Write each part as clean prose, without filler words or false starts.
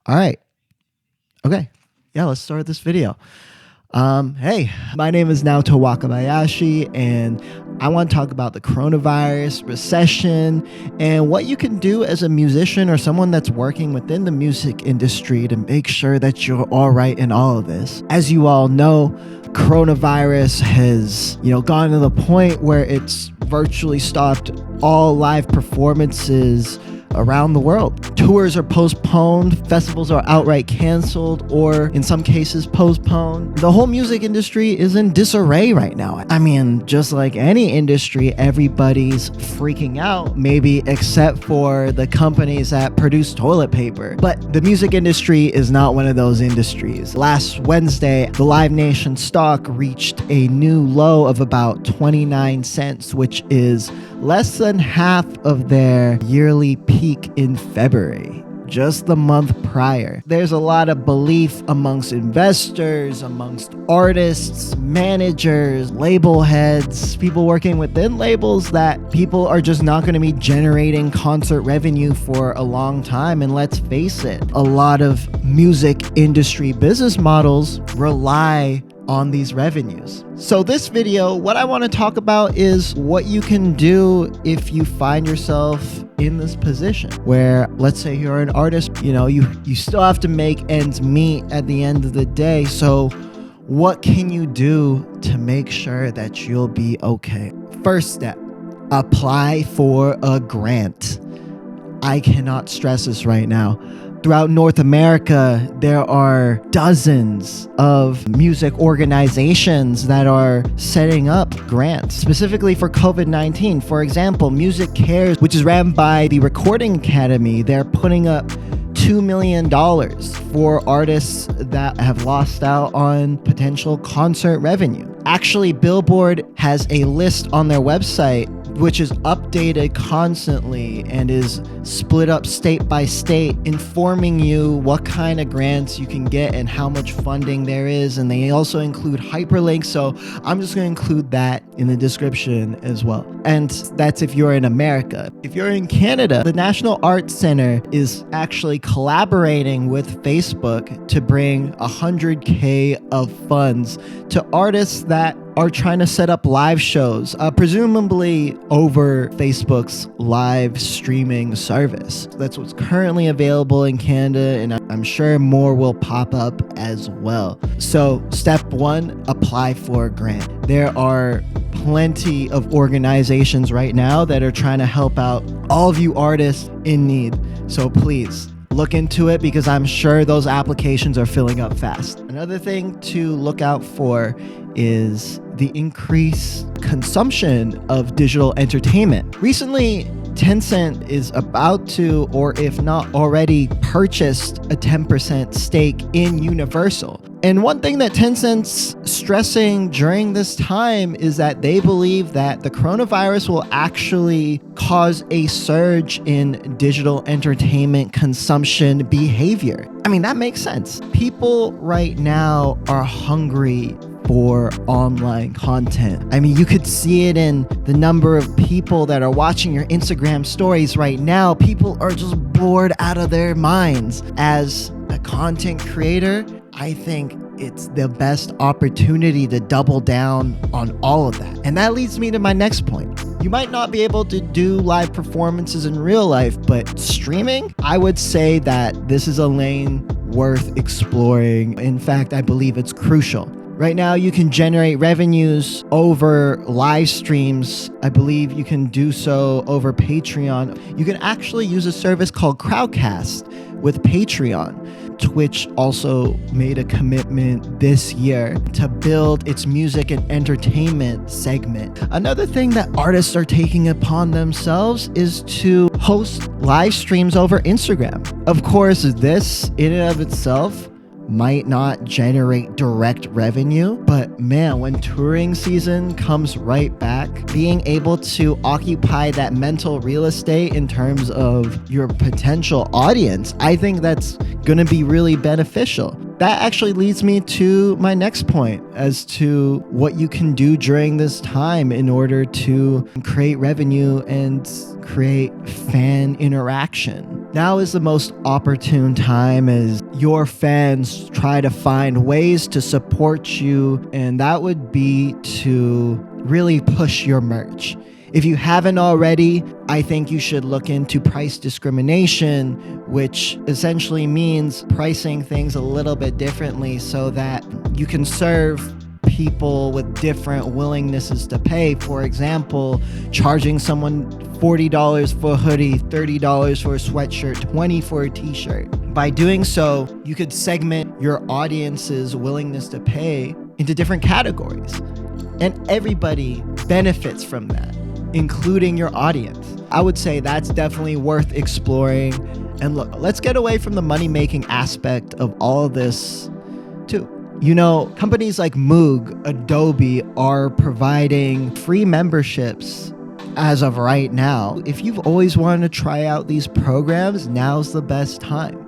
All right. Okay. Yeah, let's start this video. Hey, my name is Naoto Wakabayashi, and I want to talk about the coronavirus, recession, and what you can do as a musician or someone that's working within the music industry to make sure that you're all right in all of this. As you all know, coronavirus has, gone to the point where it's virtually stopped all live performances around the world. Tours are postponed, festivals are outright canceled, or in some cases postponed. The whole music industry is in disarray right now. I mean, just like any industry, everybody's freaking out, maybe except for the companies that produce toilet paper. But the music industry is not one of those industries. Last Wednesday, the Live Nation stock reached a new low of about 29 cents, which is less than half of their yearly peak in February, just the month prior. There's a lot of belief amongst investors, amongst artists, managers, label heads, people working within labels that people are just not going to be generating concert revenue for a long time. And let's face it, a lot of music industry business models rely on these revenues. So this video, what I want to talk about is what you can do if you find yourself in this position where, let's say you're an artist, you still have to make ends meet at the end of the day. So what can you do to make sure that you'll be okay? First step, apply for a grant. I cannot stress this right now. Throughout North America, there are dozens of music organizations that are setting up grants specifically for COVID-19. For example, Music Cares, which is ran by the Recording Academy, they're putting up $2 million for artists that have lost out on potential concert revenue. Actually, Billboard has a list on their website which is updated constantly and is split up state by state, informing you what kind of grants you can get and how much funding there is. And they also include hyperlinks, so I'm just going to include that in the description as well. And that's if you're in America. If you're in Canada, the National Arts Center is actually collaborating with Facebook to bring $100K of funds to artists that are trying to set up live shows, presumably over Facebook's live streaming service. That's what's currently available in Canada, and I'm sure more will pop up as well. So step one, apply for a grant. There are plenty of organizations right now that are trying to help out all of you artists in need. So please, look into it because I'm sure those applications are filling up fast. Another thing to look out for is the increased consumption of digital entertainment. Recently, Tencent is about to, or if not already, purchased a 10% stake in Universal. And one thing that Tencent's stressing during this time is that they believe that the coronavirus will actually cause a surge in digital entertainment consumption behavior. I mean, that makes sense. People right now are hungry for online content. I mean, you could see it in the number of people that are watching your Instagram stories right now. People are just bored out of their minds. As a content creator, I think it's the best opportunity to double down on all of that. And that leads me to my next point. You might not be able to do live performances in real life, but streaming, I would say that this is a lane worth exploring. In fact, I believe it's crucial. Right now, you can generate revenues over live streams. I believe you can do so over Patreon. You can actually use a service called Crowdcast with Patreon. Twitch also made a commitment this year to build its music and entertainment segment. Another thing that artists are taking upon themselves is to host live streams over Instagram. Of course, this in and of itself might not generate direct revenue, but man, when touring season comes right back, being able to occupy that mental real estate in terms of your potential audience, I think that's going to be really beneficial. That actually leads me to my next point as to what you can do during this time in order to create revenue and create fan interaction. Now is the most opportune time as your fans try to find ways to support you, and that would be to really push your merch. If you haven't already, I think you should look into price discrimination, which essentially means pricing things a little bit differently so that you can serve people with different willingnesses to pay. For example, charging someone $40 for a hoodie, $30 for a sweatshirt, $20 for a t-shirt. By doing so, you could segment your audience's willingness to pay into different categories. And everybody benefits from that, including your audience. I would say that's definitely worth exploring. And look, let's get away from the money-making aspect of all of this too. You know, companies like Moog, Adobe are providing free memberships as of right now. If you've always wanted to try out these programs, now's the best time.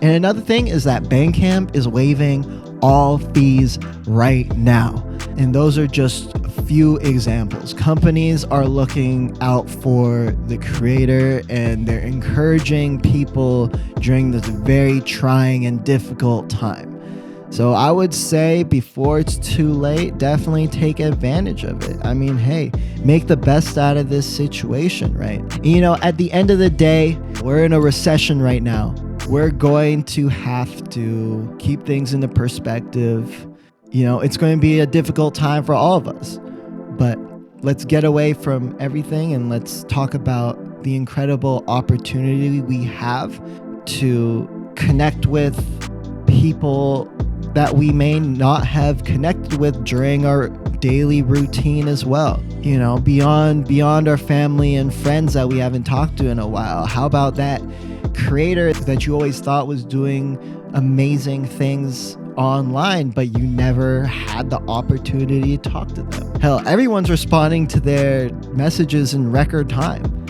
And another thing is that Bankcamp is waiving all fees right now. And those are just a few examples. Companies are looking out for the creator, and they're encouraging people during this very trying and difficult time. So I would say before it's too late, definitely take advantage of it. I mean, hey, make the best out of this situation, right? You know, at the end of the day, we're in a recession right now. We're going to have to keep things into perspective. You know, it's going to be a difficult time for all of us, but let's get away from everything and let's talk about the incredible opportunity we have to connect with people that we may not have connected with during our daily routine as well. You know, beyond our family and friends that we haven't talked to in a while. How about that creator that you always thought was doing amazing things online, but you never had the opportunity to talk to them? Hell, everyone's responding to their messages in record time.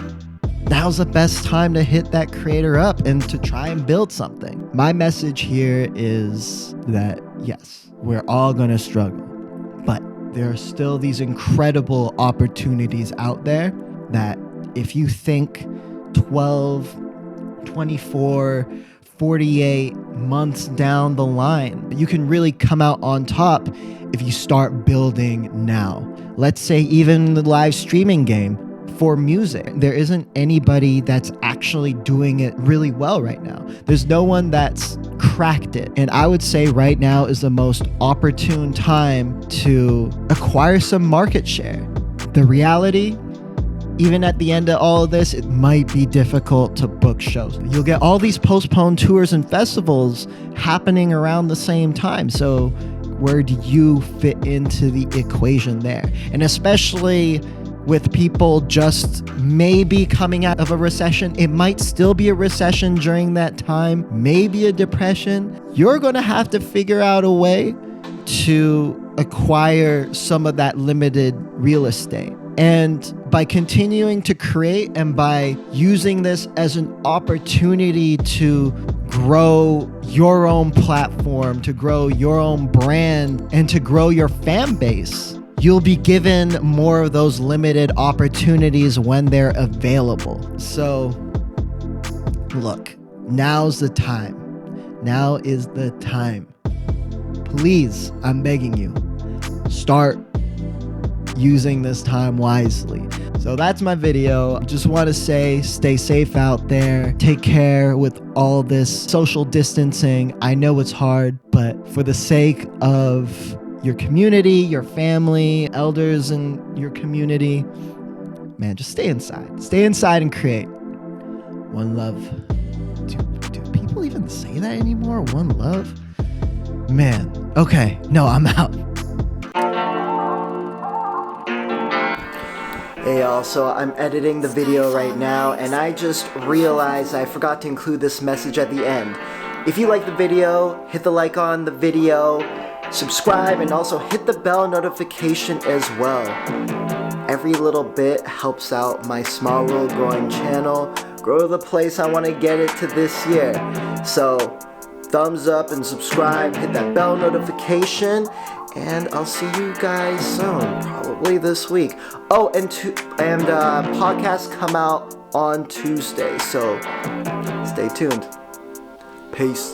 Now's the best time to hit that creator up and to try and build something. My message here is that yes, we're all gonna struggle, but there are still these incredible opportunities out there that if you think 12, 24, 48 months down the line, you can really come out on top if you start building now. Let's say even the live streaming game for music. There isn't anybody that's actually doing it really well right now. There's no one that's cracked it. And I would say right now is the most opportune time to acquire some market share. The reality, even at the end of all of this, it might be difficult to book shows. You'll get all these postponed tours and festivals happening around the same time. So where do you fit into the equation there? And especially with people just maybe coming out of a recession, it might still be a recession during that time, maybe a depression. You're going to have to figure out a way to acquire some of that limited real estate. And by continuing to create and by using this as an opportunity to grow your own platform, to grow your own brand, and to grow your fan base, you'll be given more of those limited opportunities when they're available. So, look, now's the time. Now is the time. Please, I'm begging you, start using this time wisely. So that's my video. Just want to say, stay safe out there. Take care with all this social distancing. I know it's hard, but for the sake of your community, your family, elders in your community, man, just stay inside. Stay inside and create. One love. Do people even say that anymore? One love? Man, okay. No, I'm out. Hey y'all, so I'm editing the video right now, and I just realized I forgot to include this message at the end. If you like the video, hit the like on the video, subscribe, and also hit the bell notification as well. Every little bit helps out my small little growing channel, grow to the place I want to get it to this year. So thumbs up and subscribe, hit that bell notification, and I'll see you guys soon, probably. probably this week. Oh, and podcasts come out on Tuesday, so stay tuned. Peace.